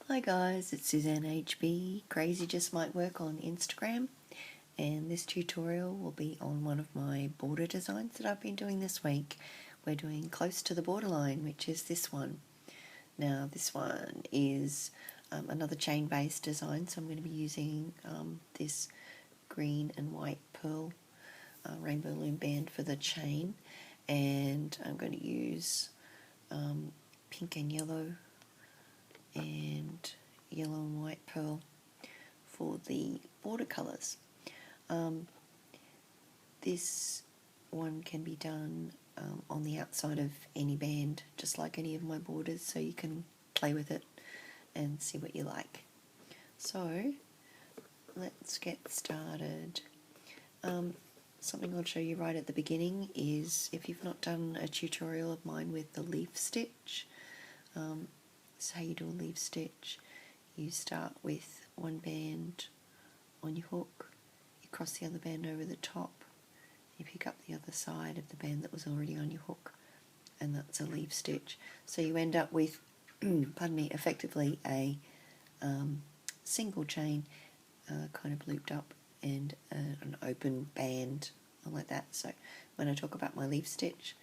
Hi guys, it's Suzanne HB. Crazy Just Might Work on Instagram, and this tutorial will be on one of my border designs that I've been doing this week. We're doing close to the borderline, which is this one. Now this one is another chain based design, so I'm going to be using this green and white pearl rainbow loom band for the chain, and I'm going to use pink and yellow and yellow and white pearl for the border colours. This one can be done on the outside of any band, just like any of my borders, so you can play with it and see what you like. So let's get started. Something I'll show you right at the beginning is, if you've not done a tutorial of mine with the leaf stitch, this is how you do a leaf stitch. You start with one band on your hook, you cross the other band over the top, you pick up the other side of the band that was already on your hook, and that's a leaf stitch. So you end up with, pardon me, effectively a single chain kind of looped up and an open band like that. So when I talk about my leaf stitch,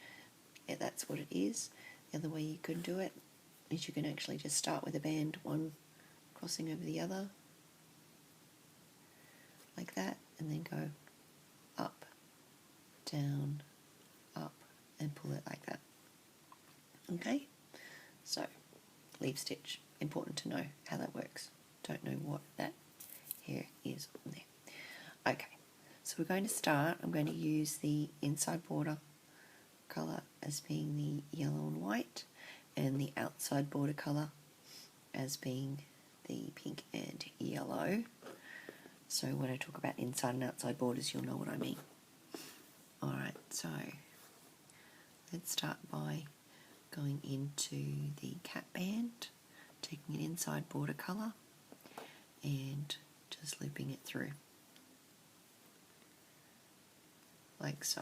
that's what it is. The other way you can do it is you can actually just start with a band, one crossing over the other like that, and then go up, down, up, and pull it like that. Okay, so leaf stitch, important to know how that works. Don't know what that here is on there. Okay, so we're going to start. I'm going to use the inside border colour as being the yellow and white, and the outside border colour as being the pink and yellow. So when I talk about inside and outside borders, you'll know what I mean. Alright, so let's start by going into the cat band, taking an inside border colour and just looping it through like so.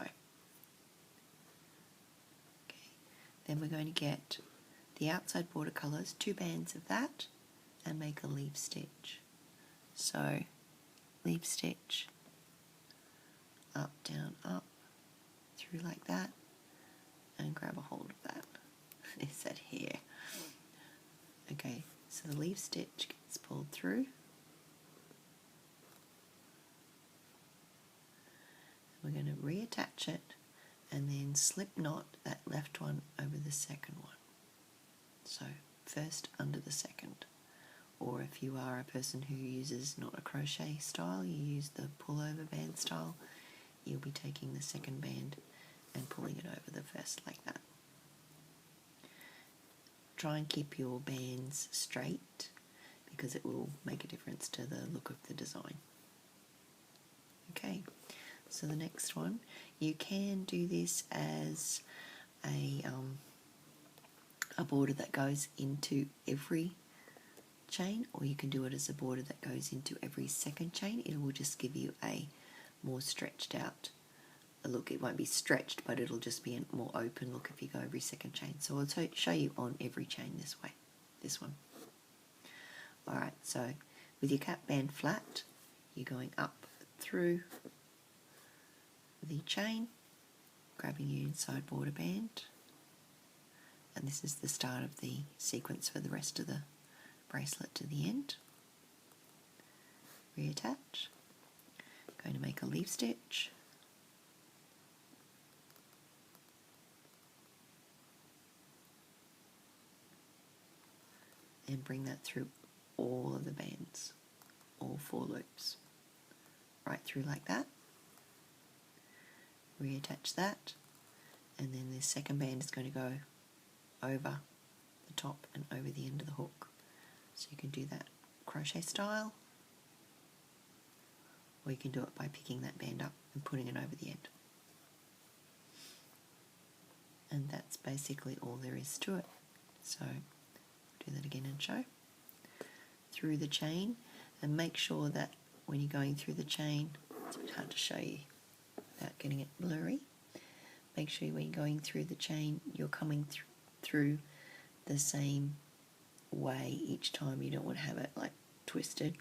Okay, then we're going to get the outside border colours, two bands of that, and make a leaf stitch. So leaf stitch, up, down, up, through like that, and grab a hold of that. It's that here. Okay, so the leaf stitch gets pulled through. We're going to reattach it and then slip knot that left one over the second one. So first under the second. Or if you are a person who uses not a crochet style, you use the pullover band style, you'll be taking the second band and pulling it over the first like that. Try and keep your bands straight because it will make a difference to the look of the design. Okay, so the next one, you can do this as a border that goes into every chain, or you can do it as a border that goes into every second chain. It will just give you a more stretched out look. It won't be stretched, but it'll just be a more open look if you go every second chain. So I'll show you on every chain this way, this one. Alright, so with your cat band flat, you're going up through the chain, grabbing your inside border band, and this is the start of the sequence for the rest of the bracelet to the end. Reattach, going to make a leaf stitch, and bring that through all of the bands, all 4 loops, right through like that. Reattach that, and then the second band is going to go over the top and over the end of the hook. So you can do that crochet style, or you can do it by picking that band up and putting it over the end. And that's basically all there is to it. So do that again and show. Through the chain, and make sure that when you're going through the chain, it's a bit hard to show you without getting it blurry, make sure when you're going through the chain you're coming through the same way each time. You don't want to have it like twisted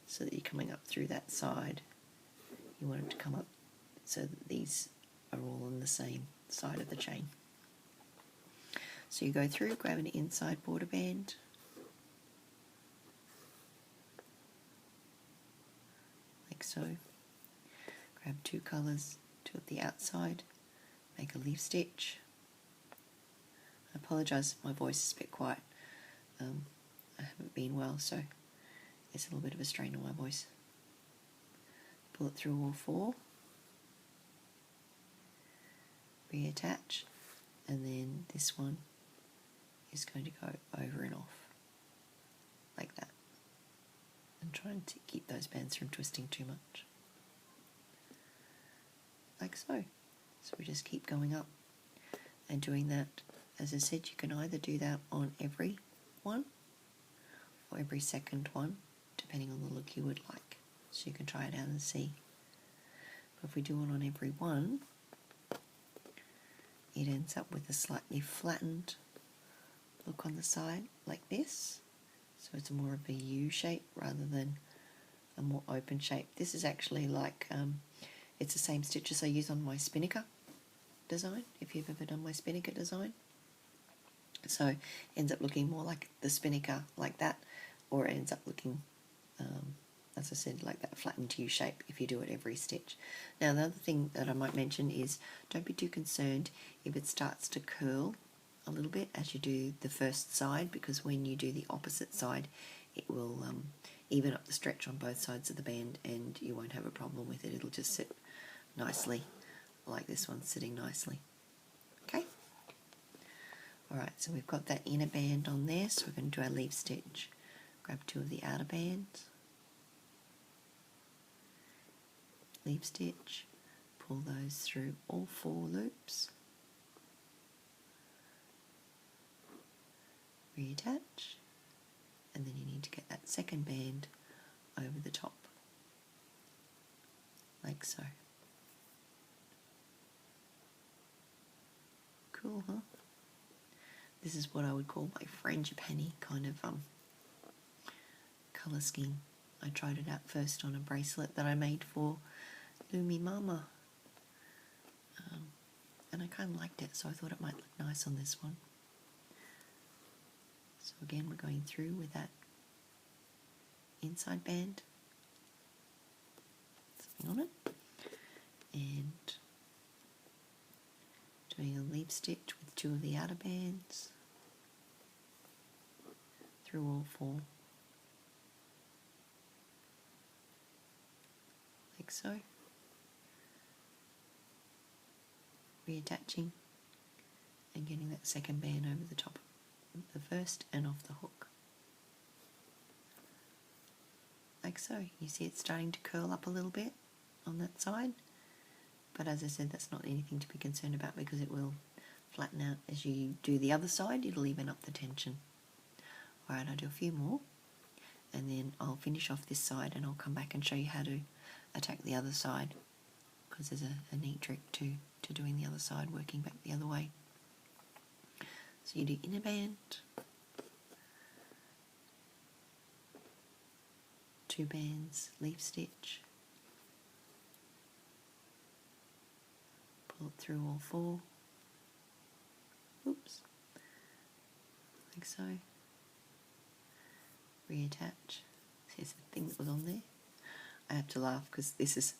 so that you're coming up through that side. You want it to come up so that these are all on the same side of the chain. So you go through, grab an inside border band, like so. Grab two colours, two at the outside, make a leaf stitch. I apologise if my voice is a bit quiet. I haven't been well, so it's a little bit of a strain on my voice. Pull it through all four, reattach, and then this one is going to go over and off like that, and trying to keep those bands from twisting too much, like so. So we just keep going up and doing that. As I said, you can either do that on every one or every second one, depending on the look you would like. So you can try it out and see. But if we do it on every one, it ends up with a slightly flattened look on the side like this. So it's more of a U shape rather than a more open shape. This is actually like, it's the same stitches I use on my spinnaker design, if you've ever done my spinnaker design. So it ends up looking more like the spinnaker like that, or it ends up looking, as I said, like that flattened U shape if you do it every stitch. Now the other thing that I might mention is don't be too concerned if it starts to curl a little bit as you do the first side, because when you do the opposite side it will even up the stretch on both sides of the band and you won't have a problem with it. It'll just sit nicely like this one's sitting nicely. Okay? Alright, so we've got that inner band on there, so we're going to do our leaf stitch. Grab two of the outer bands, leaf stitch, pull those through all four loops, reattach, and then you need to get that second band over the top, like so. Cool, huh? This is what I would call my frangipani kind of colour scheme. I tried it out first on a bracelet that I made for Loomy Mama, and I kind of liked it, so I thought it might look nice on this one. So again, we're going through with that inside band, something on it, and doing a leaf stitch with two of the outer bands through all four, like so, reattaching and getting that second band over the top of the first and off the hook, like so. You see it's starting to curl up a little bit on that side, but as I said, that's not anything to be concerned about because it will flatten out as you do the other side. It'll even up the tension. Alright, I'll do a few more and then I'll finish off this side and I'll come back and show you how to attack the other side, because there's a neat trick to doing the other side, working back the other way. So you do inner band, two bands, leaf stitch, pull it through all four, oops, like so, reattach. Here's the thing that was on there. I have to laugh because this is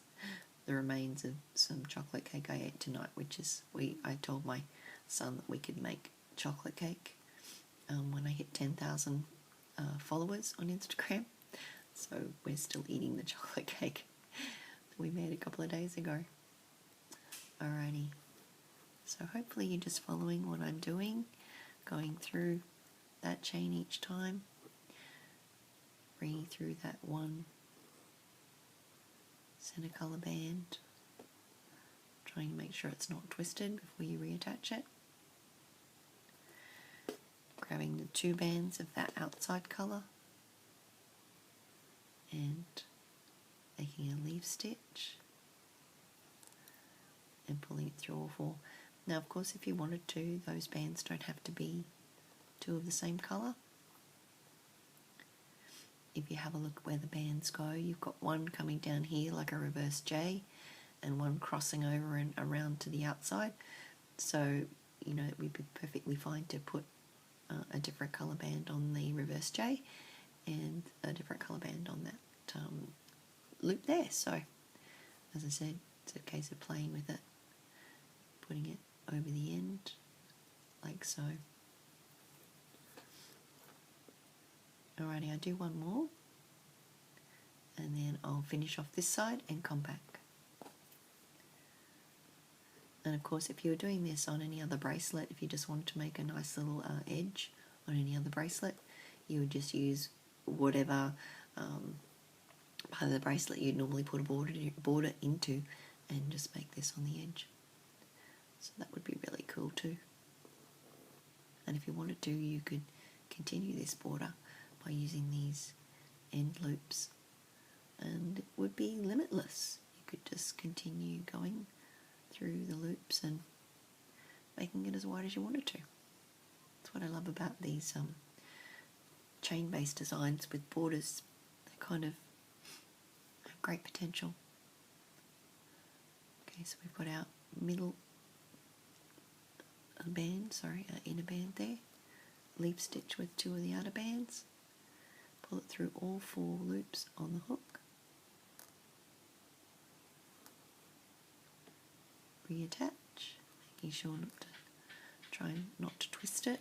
the remains of some chocolate cake I ate tonight, which is, I told my son that we could make chocolate cake when I hit 10,000 followers on Instagram. So we're still eating the chocolate cake that we made a couple of days ago. Alrighty, so hopefully you're just following what I'm doing, going through that chain each time, bringing through that one center color band, trying to make sure it's not twisted before you reattach it, grabbing the two bands of that outside color and making a leaf stitch and pulling it through all four. Now of course if you wanted to, those bands don't have to be two of the same color. if you have a look where the bands go, you've got one coming down here like a reverse J and one crossing over and around to the outside. So, you know, it would be perfectly fine to put a different colour band on the reverse J and a different colour band on that loop there. So, as I said, it's a case of playing with it, putting it over the end, like so. Alrighty, I'll do one more, and then I'll finish off this side and come back. And of course, if you were doing this on any other bracelet, if you just wanted to make a nice little edge on any other bracelet, you would just use whatever part of the bracelet you'd normally put a border into and just make this on the edge. So that would be really cool too. And if you wanted to, you could continue this border by using these end loops, and it would be limitless. You could just continue going through the loops and making it as wide as you wanted to. That's what I love about these chain-based designs with borders. They kind of have great potential. Okay, so we've got our middle band, our inner band there. Leaf stitch with 2 of the outer bands. Pull it through all 4 loops on the hook. Reattach, making sure not to try not to twist it,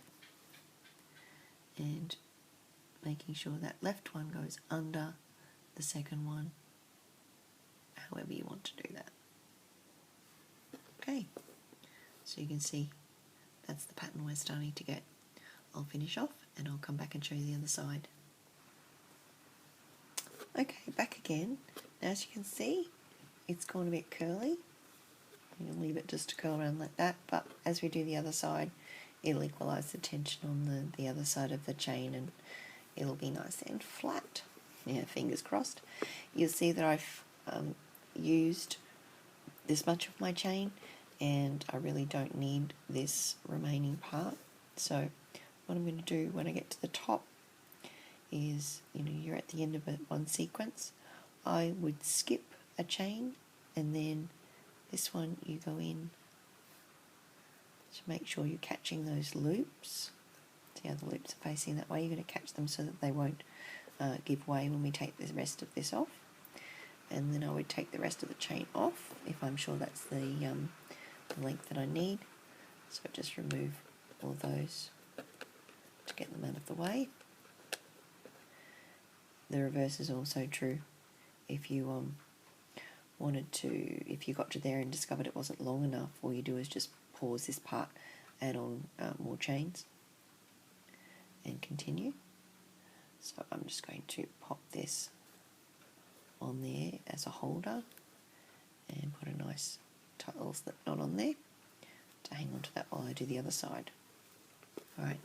and making sure that left one goes under the second one, however you want to do that. Okay, so you can see that's the pattern we're starting to get. I'll finish off and I'll come back and show you the other side. Okay, back again. Now as you can see, it's gone a bit curly. You can leave it just to curl around like that, but as we do the other side, it'll equalise the tension on the other side of the chain and it'll be nice and flat. Yeah, fingers crossed. You'll see that I've used this much of my chain and I really don't need this remaining part. So what I'm going to do when I get to the top is, you know, you're at the end of one sequence. I would skip a chain and then this one you go in to make sure you're catching those loops. See how the loops are facing that way? You're going to catch them so that they won't give way when we take the rest of this off. And then I would take the rest of the chain off if I'm sure that's the length that I need. So just remove all those to get them out of the way. The reverse is also true. If you if you got to there and discovered it wasn't long enough, all you do is just pause this part, add on more chains, and continue. So I'm just going to pop this on there as a holder and put a nice tight little slip knot on there to hang on to that while I do the other side. Alright,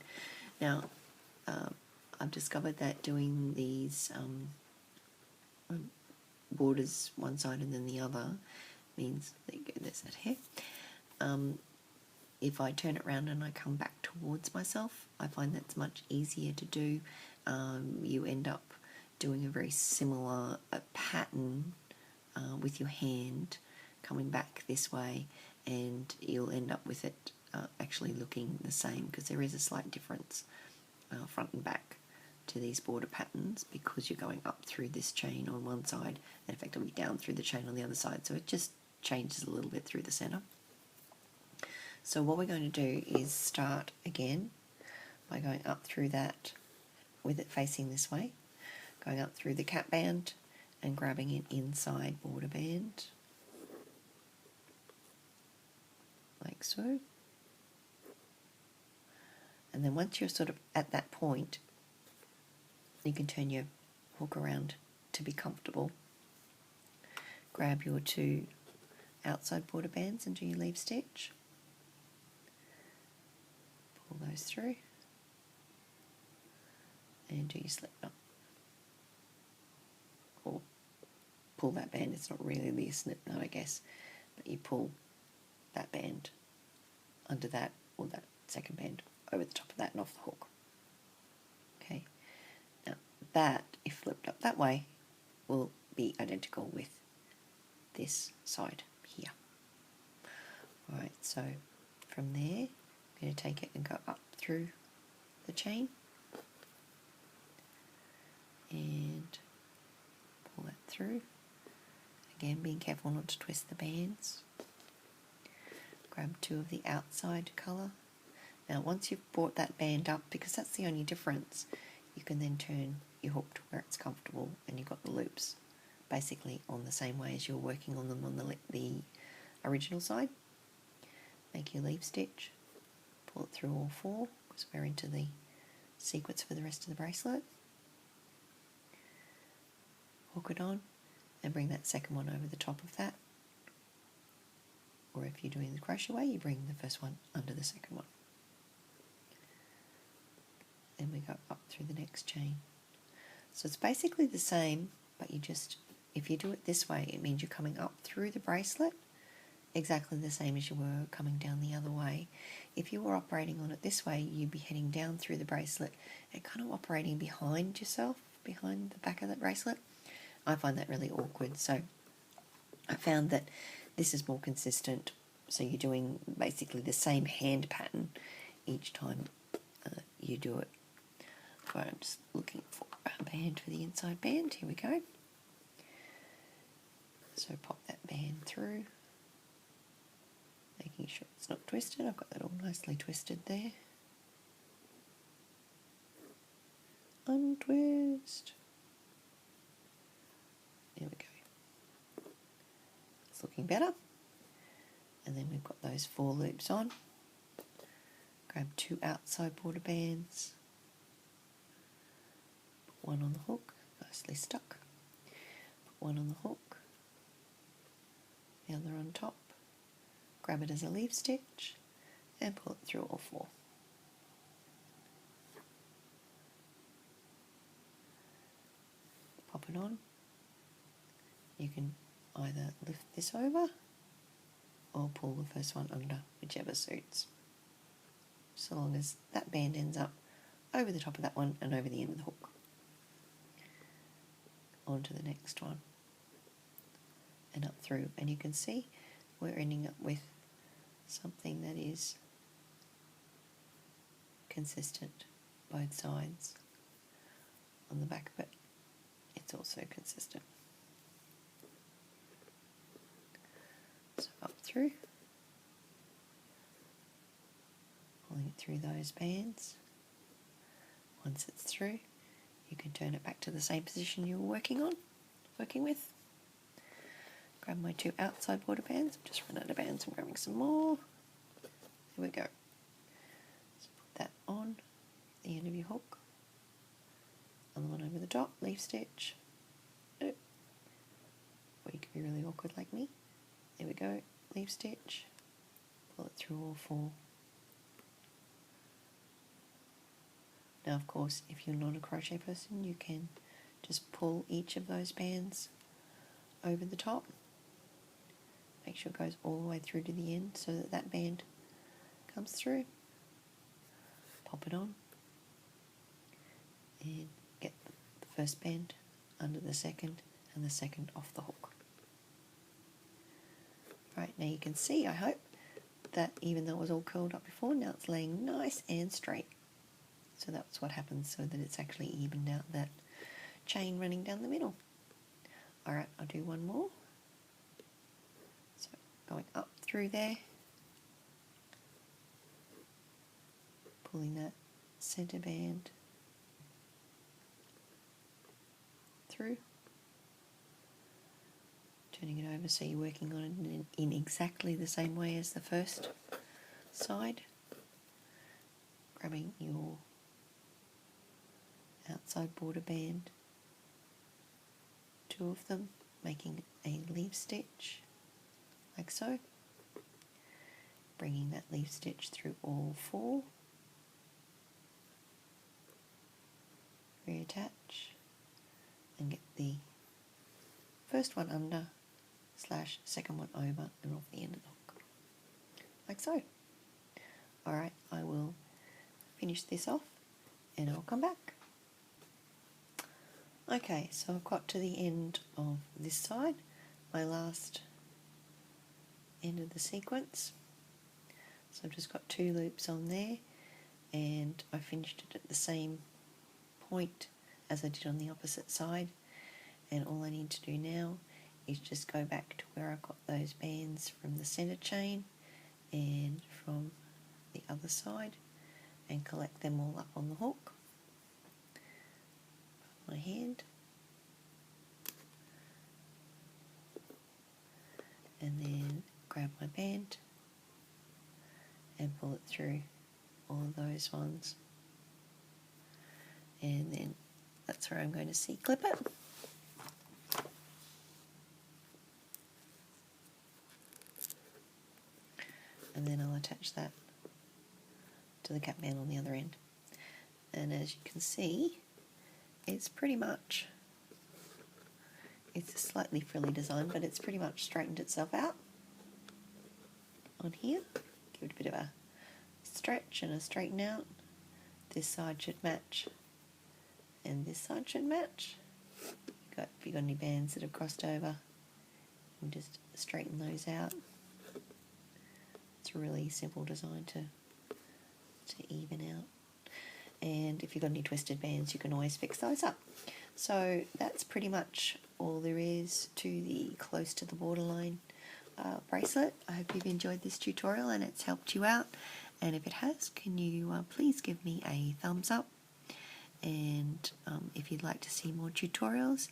now I've discovered that doing these borders one side and then the other means, there you go, there's that hair. If I turn it around and I come back towards myself, I find that's much easier to do. You end up doing a very similar pattern with your hand coming back this way, and you'll end up with it actually looking the same, because there is a slight difference front and back to these border patterns, because you're going up through this chain on one side and effectively down through the chain on the other side, so it just changes a little bit through the center. So what we're going to do is start again by going up through that with it facing this way, going up through the cap band and grabbing an inside border band like so. And then once you're sort of at that point, you can turn your hook around to be comfortable. Grab your 2 outside border bands and do your leaf stitch. Pull those through and do your slip knot. Or pull that band, it's not really a slip knot I guess, but you pull that band under that, or that second band over the top of that and off the hook. Okay, now that, if flipped that way will be identical with this side here. Alright, so from there I'm going to take it and go up through the chain and pull that through. Again, being careful not to twist the bands. Grab two of the outside colour. Now once you've brought that band up, because that's the only difference, you can then turn your hook to where it's comfortable and you've got the loops basically on the same way as you're working on them on the original side. Make your leaf stitch, pull it through all four because we're into the sequence for the rest of the bracelet. Hook it on and bring that second one over the top of that. Or if you're doing the crochet way, you bring the first one under the second one. Then we go up through the next chain. So it's basically the same, but you just, if you do it this way, it means you're coming up through the bracelet exactly the same as you were coming down the other way. If you were operating on it this way, you'd be heading down through the bracelet and kind of operating behind yourself, behind the back of that bracelet. I find that really awkward, so I found that this is more consistent, so you're doing basically the same hand pattern each time you do it. So I'm just looking for a band for the inside band. Here we go. So pop that band through, making sure it's not twisted. I've got that all nicely twisted there. Untwist. There we go. It's looking better. And then we've got those 4 loops on. Grab 2 outside border bands. Put one on the hook, nicely stuck. Put one on the hook. The other on top. Grab it as a leaf stitch and pull it through all 4. Pop it on. You can either lift this over or pull the first one under, whichever suits. So long as that band ends up over the top of that one and over the end of the hook. On to the next one and up through, and you can see we're ending up with something that is consistent both sides. On the back of it, it's also consistent. So up through, pulling it through those bands. Once it's through, you can turn it back to the same position you were working with. Grab my 2 outside border bands. I've just run out of bands, I'm grabbing some more. There we go. So put that on the end of your hook. Other one over the top, leaf stitch. Or you could be really awkward like me. There we go, leaf stitch, pull it through all 4. Now of course, if you're not a crochet person, you can just pull each of those bands over the top. Make sure it goes all the way through to the end so that that band comes through. Pop it on and get the first band under the second and the second off the hook. Right, now you can see, I hope, that even though it was all curled up before, now it's laying nice and straight. So that's what happens, so that it's actually evened out that chain running down the middle. Alright, I'll do one more. So going up through there, pulling that centre band through, turning it over so you're working on it in exactly the same way as the first side. Grabbing your outside border band, 2 of them, making a leaf stitch like so. Bringing that leaf stitch through all 4. Reattach and get the first one under / second one over and off the end of the hook, like so. Alright, I will finish this off and I'll come back. Okay, so I've got to the end of this side, my last end of the sequence. So I've just got 2 loops on there, and I finished it at the same point as I did on the opposite side, and all I need to do now is just go back to where I got those bands from the center chain and from the other side and collect them all up on the hook. My hand, and then grab my band and pull it through all of those ones, and then that's where I'm going to C-clip it. And then I'll attach that to the cap band on the other end. And as you can see, it's pretty much, it's a slightly frilly design, but it's pretty much straightened itself out on here. Give it a bit of a stretch and a straighten out. This side should match, and this side should match. If you've got any bands that have crossed over, you can just straighten those out. It's a really simple design to even out. And if you've got any twisted bands, you can always fix those up. So that's pretty much all there is to the close to the borderline bracelet. I hope you've enjoyed this tutorial and it's helped you out. And if it has, can you please give me a thumbs up? And if you'd like to see more tutorials,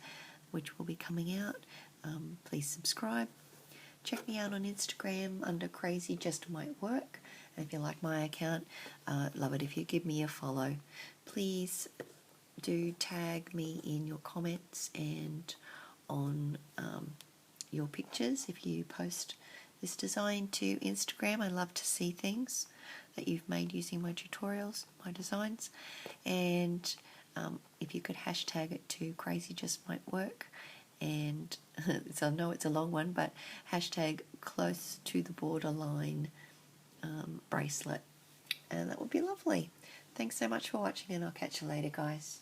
which will be coming out, please subscribe. Check me out on Instagram under Crazy Just Might Work. And if you like my account, love it if you give me a follow. Please do tag me in your comments and on your pictures if you post this design to Instagram. I love to see things that you've made using my tutorials, my designs. And if you could hashtag it to Crazy Just Might Work. And so I know it's a long one, but hashtag close to the borderline bracelet, and that would be lovely. Thanks so much for watching, and I'll catch you later, guys.